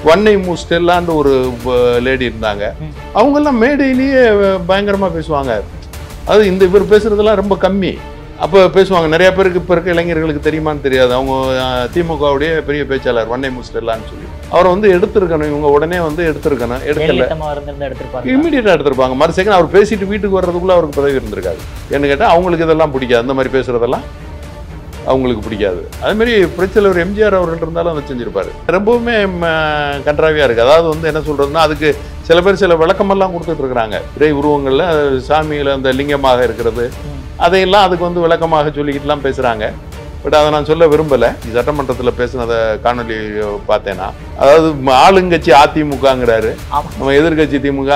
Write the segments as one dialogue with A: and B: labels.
A: வன்னை ஸ்டெல்லான்னு ஒரு லேடி இருந்தாங்க. அவங்கெல்லாம் மேடையிலேயே பயங்கரமாக பேசுவாங்க. அது இவர் பேசுறதெல்லாம் ரொம்ப கம்மி. அப்போ பேசுவாங்க. நிறைய பேருக்கு இப்போ இருக்க இளைஞர்களுக்கு தெரியுமான்னு தெரியாது. அவங்க திமுகவுடைய பெரிய பேச்சாளர் வன்னை ஸ்டெல்லான்னு சொல்லி அவரை எடுத்திருக்கணும். இவங்க உடனே எடுத்திருக்கணும். எடுக்கல, இமீடியட்டாக எடுத்திருப்பாங்க. மறு செகண்ட் அவர் பேசிட்டு வீட்டுக்கு வர்றதுக்குள்ள அவருக்கு பதவி இருந்திருக்காது. என்ன கேட்டால் அவங்களுக்கு இதெல்லாம் பிடிக்காது. அந்த மாதிரி பேசுறதெல்லாம் அவங்களுக்கு பிடிக்காது. அதுமாரி புரட்சியாளர் எம்ஜிஆர் அவர்கள் இருந்தாலும் அதை செஞ்சிருப்பாரு. ரொம்பவுமே கன்றாவியா இருக்கு. அதாவது என்ன சொல்றதுன்னா, அதுக்கு சில பேர் சில விளக்கமெல்லாம் கொடுத்துட்டு இருக்கிறாங்க. இறை உருவங்கள்ல சாமியில அந்த லிங்கமாக இருக்கிறது அதையெல்லாம் அதுக்கு விளக்கமாக சொல்லிக்கிட்டுலாம் பேசுறாங்க. பட் அதை நான் சொல்ல விரும்பல. சட்டமன்றத்தில் பேசினதை காணொலி பார்த்தேன்னா, அதாவது ஆளுங்கட்சி அதிமுகங்கிறாரு, நம்ம எதிர்கட்சி திமுக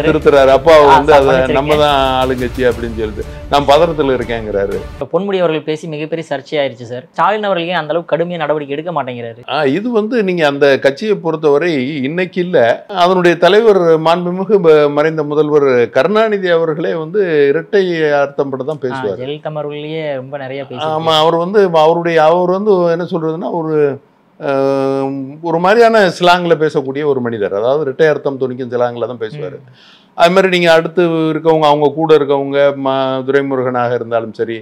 A: திருத்துறாரு. அப்பாவை அதை நம்ம தான் ஆளுங்கட்சி அப்படின்னு சொல்லிட்டு நான் பதறத்தில் இருக்கேங்கிறாரு.
B: பொன்முடி அவர்கள் பேசி மிகப்பெரிய சர்ச்சையாயிருச்சு சார். ஸ்டாலின் அவர்களுக்கு அந்த அளவுக்கு கடுமையான நடவடிக்கை எடுக்க மாட்டேங்கிறாரு.
A: இது நீங்க அந்த கட்சியை பொறுத்தவரை இன்னைக்கு இல்ல, அதனுடைய தலைவர் மாண்புமிகு மறைந்த முதல்வர் கருணாநிதி அவர்களே இரட்டை அர்த்தம் பட தான் பேசுவார்.
B: ஜெயலலிதா அவர்களே ரொம்ப நிறைய பேசுவார்.
A: ஆமா, அவர் என்ன சொல்றதுன்னா, ஒரு மாதிரியான ஸ்லாங்ல பேசக்கூடிய ஒரு மனிதர். அதாவது இரட்டை அர்த்தம் துணிக்கும் ஸ்லாங்ல தான் பேசுவார். அது மாதிரி நீங்க அடுத்து இருக்கவங்க, அவங்க கூட இருக்கவங்க துரைமுருகனாக இருந்தாலும் சரி,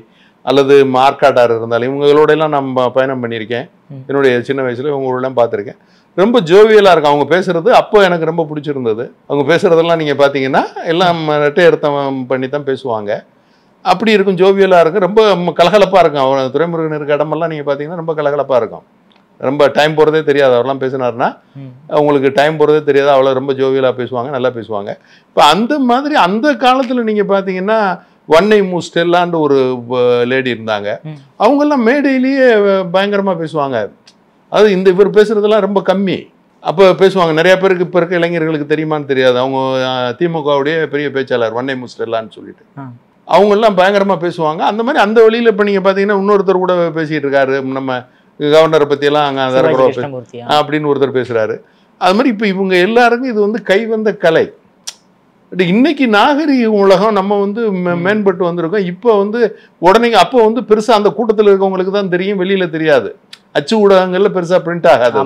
A: அல்லது மார்க்காட்டார் இருந்தாலும், இவங்களோட எல்லாம் நம்ம பயணம் பண்ணியிருக்கேன். என்னுடைய சின்ன வயசுல இவங்களெல்லாம் பார்த்துருக்கேன். ரொம்ப ஜோவியலா இருக்கும் அவங்க பேசுறது. அப்போ எனக்கு ரொம்ப பிடிச்சிருந்தது. அவங்க பேசுறதெல்லாம் நீங்க பாத்தீங்கன்னா எல்லாம் இரட்டை அர்த்தம் பண்ணி தான் பேசுவாங்க. அப்படி இருக்கும், ஜோவியலாக இருக்கும், ரொம்ப கலகலப்பாக இருக்கும். அவர் துரைமுருகன் இருக்க இடமெல்லாம் நீங்கள் பார்த்தீங்கன்னா ரொம்ப கலகலப்பாக இருக்கும். ரொம்ப டைம் போகிறதே தெரியாது. அவரெல்லாம் பேசினார்னா அவங்களுக்கு டைம் போகிறதே தெரியாது. அவ்வளோ ரொம்ப ஜோவியலாக பேசுவாங்க, நல்லா பேசுவாங்க. இப்போ அந்த மாதிரி அந்த காலத்தில் நீங்கள் பார்த்தீங்கன்னா வன்னை ஸ்டெல்லான்னு ஒரு லேடி இருந்தாங்க. அவங்கெல்லாம் மேடையிலேயே பயங்கரமாக பேசுவாங்க. அது இவர் பேசுறதெல்லாம் ரொம்ப கம்மி. அப்போ பேசுவாங்க. நிறைய பேருக்கு இப்போ இருக்க இளைஞர்களுக்கு தெரியுமான்னு தெரியாது. அவங்க திமுகவுடைய பெரிய பேச்சாளர் வன்னை ஸ்டெல்லான்னு சொல்லிட்டு அவங்கெல்லாம் பயங்கரமாக பேசுவாங்க. அந்த மாதிரி அந்த வழியில் இப்போ நீங்கள் பார்த்தீங்கன்னா இன்னொருத்தர் கூட பேசிகிட்டு இருக்காரு. நம்ம கவர்னரை பற்றியெல்லாம் அங்கே அப்படின்னு ஒருத்தர் பேசுகிறாரு. அது மாதிரி இப்போ இவங்க எல்லாருக்கும் இது கைவந்த கலை. இன்னைக்கு நாகரிக உலகம் நம்ம மேம்பட்டு வந்திருக்கோம். இப்போ உடனே அப்போ பெருசாக அந்த கூட்டத்தில் இருக்கவங்களுக்கு தான் தெரியும், வெளியில் தெரியாது. அச்சு ஊடகங்கள்ல பெருசாக பிரிண்ட் ஆகாது.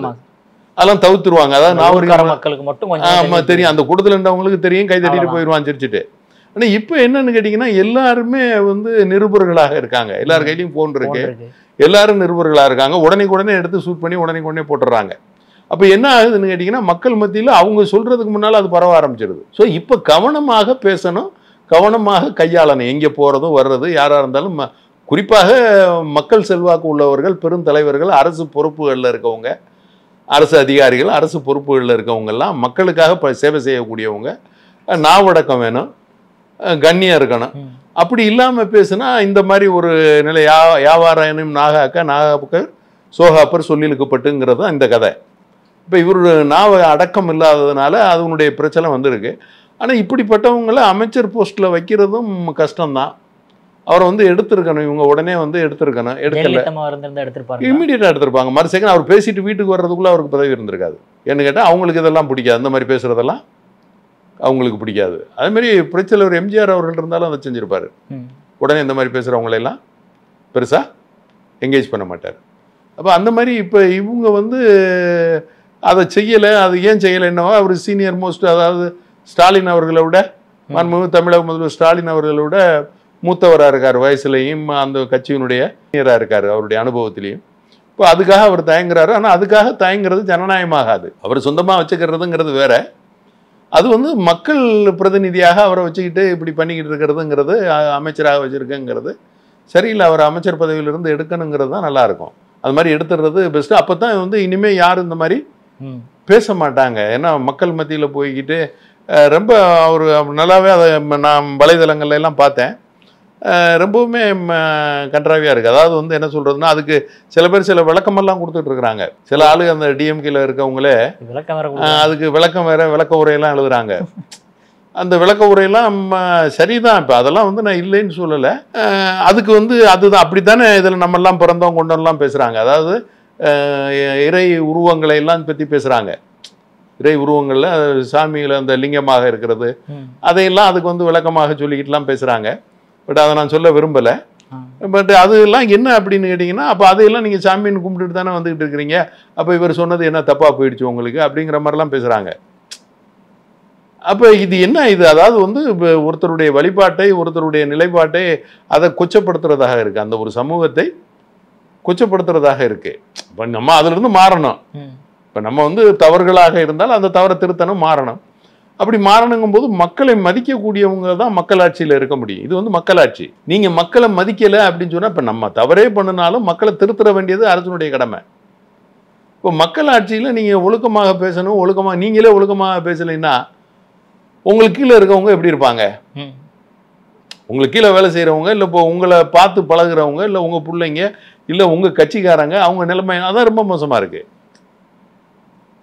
A: அதெல்லாம் தவிர்த்துருவாங்க. அதாவது நாகரிக மக்களுக்கு மட்டும் ஆமாம் தெரியும். அந்த கூட்டத்தில் இருந்தவங்களுக்கு தெரியும், கை தட்டிட்டு போயிடுவான் சிரிச்சுட்டு. ஆனால் இப்போ என்னன்னு கேட்டிங்கன்னா, எல்லாருமே நிருபர்களாக இருக்காங்க. எல்லார் கையிலையும் ஃபோன் இருக்கு, எல்லாரும் நிருபர்களாக இருக்காங்க. உடனே எடுத்து ஷூட் பண்ணி உடனே போட்டுடுறாங்க. அப்போ என்ன ஆகுதுன்னு கேட்டிங்கன்னா, மக்கள் மத்தியில் அவங்க சொல்கிறதுக்கு முன்னால் அது பரவ ஆரம்பிச்சிருது. ஸோ இப்போ கவனமாக பேசணும், கவனமாக கையாளணும். எங்கே போகிறதும் வர்றது யாராக இருந்தாலும், குறிப்பாக மக்கள் செல்வாக்கு உள்ளவர்கள், பெருந்தலைவர்கள், அரசு பொறுப்புகளில் இருக்கவங்க, அரசு அதிகாரிகள், அரசு பொறுப்புகளில் இருக்கவங்கெல்லாம் மக்களுக்காக சேவை செய்யக்கூடியவங்க. நாவடக்கம் வேணும், கண்ணியம் இருக்கணும். அப்படி இல்லாமல் பேசுனா இந்த மாதிரி ஒரு நிலை. யாவாராயனும் நாகாக்கர் சோகாப்பர் சொல்லிழுக்கப்பட்டுங்கிறது தான் இந்த கதை. இப்போ இவரு அடக்கம் இல்லாததுனால அதனுடைய பிரச்சனை வந்திருக்கு. ஆனால் இப்படிப்பட்டவங்களை அமைச்சர் போஸ்ட்டில் வைக்கிறதும் கஷ்டம்தான். அவரை எடுத்திருக்கணும். இவங்க உடனே எடுத்திருக்கணும். எடுக்கல, இமீடியட்டாக எடுத்திருப்பாங்க. மறு செகண்ட் அவர் பேசிட்டு வீட்டுக்கு வர்றதுக்குள்ள அவருக்கு பதவி இருந்திருக்காது. என்ன கேட்டால் அவங்களுக்கு இதெல்லாம் பிடிக்காது. இந்த மாதிரி பேசுறதெல்லாம் அவங்களுக்கு பிடிக்காது. அதுமாரி புரட்சியாளர் எம்ஜிஆர் அவர்கள் இருந்தாலும் அதை செஞ்சிருப்பாரு. உடனே இந்த மாதிரி பேசுகிறவங்களெல்லாம் பெருசாக என்கேஜ் பண்ண மாட்டார். அப்போ அந்த மாதிரி இப்போ இவங்க அதை செய்யலை. அது ஏன் செய்யலை என்னவோ, அவர் சீனியர் மோஸ்ட், அதாவது ஸ்டாலின் அவர்களை விட, தமிழக முதல்வர் ஸ்டாலின் அவர்களை விட மூத்தவராக இருக்கார். வயசுலையும் அந்த கட்சியினுடைய சீனியராக இருக்கார், அவருடைய அனுபவத்திலையும். இப்போ அதுக்காக அவர் தயங்குறாரு. ஆனால் அதுக்காக தயங்குறது ஜனநாயகமாகாது. அவர் சொந்தமாக வச்சுக்கிறதுங்கிறது வேற. அது மக்கள் பிரதிநிதியாக அவரை வச்சுக்கிட்டு இப்படி பண்ணிக்கிட்டு இருக்கிறதுங்கிறது, அமைச்சராக வச்சுருக்கேங்கிறது சரியில்லை. அவர் அமைச்சர் பதவியிலிருந்து எடுக்கணுங்கிறது தான் நல்லாயிருக்கும். அது மாதிரி எடுத்துடுறது பெஸ்ட்டு. அப்போ தான் இனிமேல் யாரும் இந்த மாதிரி பேச மாட்டாங்க. ஏன்னா மக்கள் மத்தியில் போய்கிட்டு ரொம்ப அவர் நல்லாவே அதை நான் வலைதளங்கள்ல எல்லாம் பார்த்தேன். ரொம்பவுமே கன்றாவியாக இருக்குது. அதாவது என்ன சொல்கிறதுனா, அதுக்கு சில பேர் சில விளக்கமெல்லாம் கொடுத்துட்டு இருக்கிறாங்க. சில ஆளுங்க அந்த டிஎம்கேல இருக்கவங்களே அதுக்கு விளக்கம் வேற, விளக்க உரையெல்லாம் எழுதுறாங்க. அந்த விளக்க உரையெல்லாம் சரிதான். இப்போ அதெல்லாம் நான் இல்லைன்னு சொல்லலை. அதுக்கு அதுதான் அப்படித்தானே இதில் நம்மெல்லாம் பிறந்தோம் கொண்டோம்லாம் பேசுகிறாங்க. அதாவது இறை உருவங்களை எல்லாம் பற்றி பேசுகிறாங்க. இறை உருவங்களில் சாமிகளை அந்த லிங்கமாக இருக்கிறது அதையெல்லாம் அதுக்கு விளக்கமாக சொல்லிக்கிட்டுலாம் பேசுகிறாங்க. பட் அதை நான் சொல்ல விரும்பலை. பட் அதெல்லாம் என்ன அப்படின்னு கேட்டிங்கன்னா, அப்போ அதையெல்லாம் நீங்கள் சாமின்னு கும்பிட்டுட்டு தானே வந்துகிட்டு இருக்கிறீங்க, அப்போ இவர் சொன்னது என்ன தப்பாக போயிடுச்சு உங்களுக்கு அப்படிங்கிற மாதிரிலாம் பேசுகிறாங்க. அப்போ இது என்ன இது, அதாவது வந்து ஒருத்தருடைய வழிபாட்டை, ஒருத்தருடைய நிலைப்பாட்டை அதை கொச்சப்படுத்துறதாக இருக்குது, அந்த ஒரு சமூகத்தை கொச்சப்படுத்துறதாக இருக்குது. இப்போ நம்ம அதிலிருந்து மாறணும். இப்போ நம்ம வந்து தவறுகளாக இருந்தால் அந்த தவறை திருத்தணும், மாறணும். அப்படி மாறணுங்கும் போது மக்களை மதிக்கக்கூடியவங்க தான் மக்களாட்சியில் இருக்க முடியும். இது வந்து மக்களாட்சி. நீங்கள் மக்களை மதிக்கலை அப்படின்னு சொன்னால், இப்போ நம்ம தவறே பண்ணினாலும் மக்களை திருத்தற வேண்டியது அரசனுடைய கடமை. இப்போ மக்களாட்சியில் நீங்கள் ஒழுக்கமாக பேசணும், ஒழுக்கமாக நீங்களே ஒழுக்கமாக பேசலைன்னா உங்களுக்கு கீழே இருக்கவங்க எப்படி இருப்பாங்க? உங்களுக்கு கீழே வேலை செய்கிறவங்க, இல்லை இப்போ உங்களை பார்த்து பழகுறவங்க, இல்லை உங்கள் பிள்ளைங்க, இல்லை உங்கள் கட்சிக்காரங்க, அவங்க நிலைமை அதான் ரொம்ப மோசமாக இருக்குது.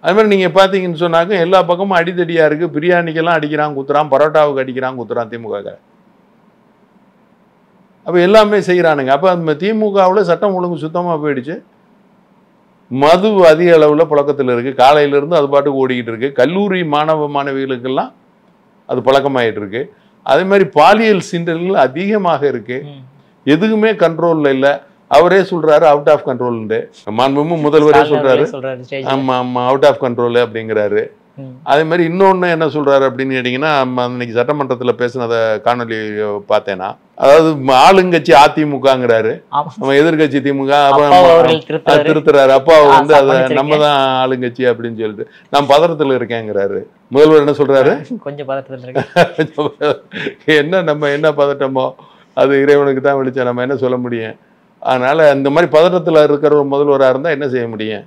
A: அது மாதிரி நீங்கள் பார்த்தீங்கன்னு சொன்னாக்க எல்லா பக்கமும் அடித்தடியாக இருக்குது. பிரியாணிக்கெல்லாம் அடிக்கிறான் குத்துறான், பரோட்டாவுக்கு அடிக்கிறான் குத்துறான் திமுக. அப்போ எல்லாமே செய்கிறானுங்க. அப்போ அந்த திமுகவில் சட்டம் ஒழுங்கு சுத்தமாக போயிடுச்சு. மது அதிக அளவில் புழக்கத்தில் இருக்குது. காலையிலேருந்து அது பாட்டுக்கு ஓடிக்கிட்டு இருக்குது. கல்லூரி மாணவ மாணவிகளுக்கெல்லாம் அது பழக்கமாயிட்டு இருக்கு. அதே மாதிரி பாலியல் சீண்டல்கள் அதிகமாக இருக்கு. எதுவுமே கண்ட்ரோலில் இல்லை. அவரே சொல்றாரு அவுட் ஆஃப் கண்ட்ரோல்னு. மாண்புமிகு முதல்வரே சொல்றாரு ஆமா ஆமா அவுட் ஆஃப் கண்ட்ரோல் அப்படிங்கிறாரு. அதே மாதிரி இன்னொன்று என்ன சொல்றாரு அப்படின்னு கேட்டிங்கன்னா, இன்னைக்கு சட்டமன்றத்தில் பேசினத காணொலி பார்த்தேன்னா, அதாவது ஆளுங்கட்சி அதிமுகங்கிறாரு, நம்ம எதிர்கட்சி திமுக திருத்துறாரு. அப்பாவை வந்து அதை நம்ம தான் ஆளுங்கட்சி அப்படின்னு சொல்லிட்டு நான் பதறத்தில் இருக்கேங்கிறாரு. முதல்வர் என்ன சொல்றாரு,
B: கொஞ்சம் பதட்டத்தில் இருக்கு.
A: என்ன நம்ம என்ன பதட்டமோ அது இறைவனுக்கு தான் வெளிச்சம், நம்ம என்ன சொல்ல முடியும். அதனால இந்த மாதிரி பதட்டத்தில் இருக்கிற ஒரு முதல்வராக இருந்தால் என்ன செய்ய முடியும்.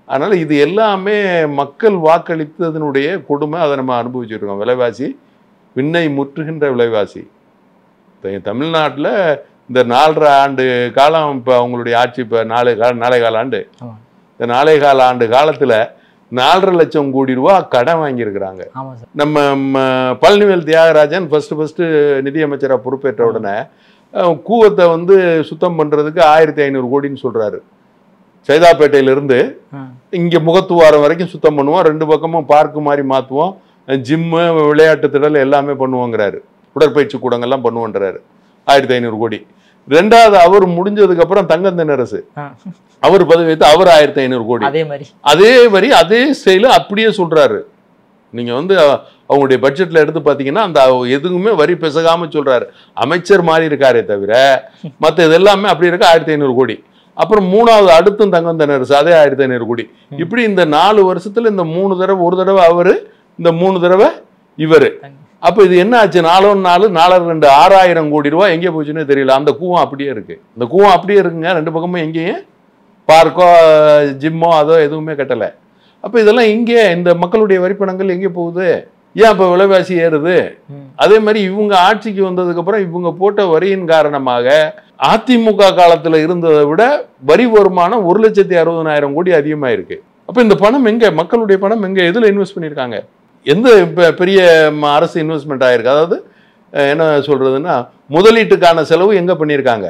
A: அதனால் இது எல்லாமே மக்கள் வாக்களித்ததனுடைய கொடுமை. அதை நம்ம அனுபவிச்சுருக்கோம். விலைவாசி விண்ணை முற்றுகின்ற விலைவாசி. இப்போ தமிழ்நாட்டில் இந்த 4.5 ஆண்டு காலம், இப்போ அவங்களுடைய ஆட்சி இப்போ 4.25 ஆண்டு, இந்த 4.25 ஆண்டு காலத்தில் 4.5 லட்சம் கோடி ரூபா கடன் வாங்கியிருக்கிறாங்க. நம்ம பழனிவேல் தியாகராஜன் ஃபர்ஸ்ட் நிதியமைச்சராக பொறுப்பேற்ற உடனே கூவத்தை வந்து சுத்தம் பண்ணுறதுக்கு 1500 கோடின்னு சொல்கிறாரு. சைதாப்பேட்டையிலிருந்து இங்கே முகத்துவாரம் வரைக்கும் சுத்தம் பண்ணுவோம், 2 பக்கமும் பார்க்கு மாதிரி மாற்றுவோம், ஜிம்மு விளையாட்டு திடல் எல்லாமே பண்ணுவோங்கிறாரு, உடற்பயிற்சி கூடங்கள்லாம் பண்ணுவோன்றாரு. 1500 கோடி. ரெண்டாவது அவர் முடிஞ்சதுக்கப்புறம் தங்கந்தனரசு அவர் பதவி வைத்து அவர் 1500 கோடி. அதே மாதிரி அதே ஸ்டைல அப்படியே சொல்றாரு. நீங்க வந்து அவங்களுடைய பட்ஜெட்ல எடுத்து பார்த்தீங்கன்னா அந்த எதுவுமே வரி பெசகாம சொல்றாரு. அமைச்சர் மாதிரி இருக்காரே தவிர மற்ற இது எல்லாமே அப்படி இருக்க 1500 கோடி. அப்புறம் மூணாவது அடுத்தும் தங்கந்தனரசு அதே 1500 கோடி. இப்படி இந்த 4 வருஷத்துல இந்த 3 தடவை, ஒரு தடவை அவரு, இந்த 3 தடவை இவரு. அப்போ இது என்ன ஆச்சு, 4 2 6000 கோடி ரூபாய் எங்கே போச்சுன்னு தெரியல. அந்த கூவம் அப்படியே இருக்கு. இந்த கூவம் அப்படியே இருக்குங்க. 2 பக்கமும் எங்கேயும் பார்க்கோ ஜிம்மோ அதோ எதுவுமே கட்டலை. அப்போ இதெல்லாம் இங்கே இந்த மக்களுடைய வரிப்பணங்கள் எங்கே போகுது? ஏன் இப்போ விலைவாசி ஏறுது? அதே மாதிரி இவங்க ஆட்சிக்கு வந்ததுக்கப்புறம் இவங்க போட்ட வரியின் காரணமாக அதிமுக காலத்தில் இருந்ததை விட வரி வருமானம் 1,60,000 கோடி அதிகமாக இருக்கு. அப்போ இந்த பணம் எங்கே, மக்களுடைய பணம் எங்கே, எதில் இன்வெஸ்ட் பண்ணியிருக்காங்க? எந்த பெரிய அரசு இன்வெஸ்ட்மெண்ட் ஆயிருக்கு? அதாவது என்ன சொல்றதுன்னா, முதலீட்டுக்கான செலவு எங்கே பண்ணியிருக்காங்க?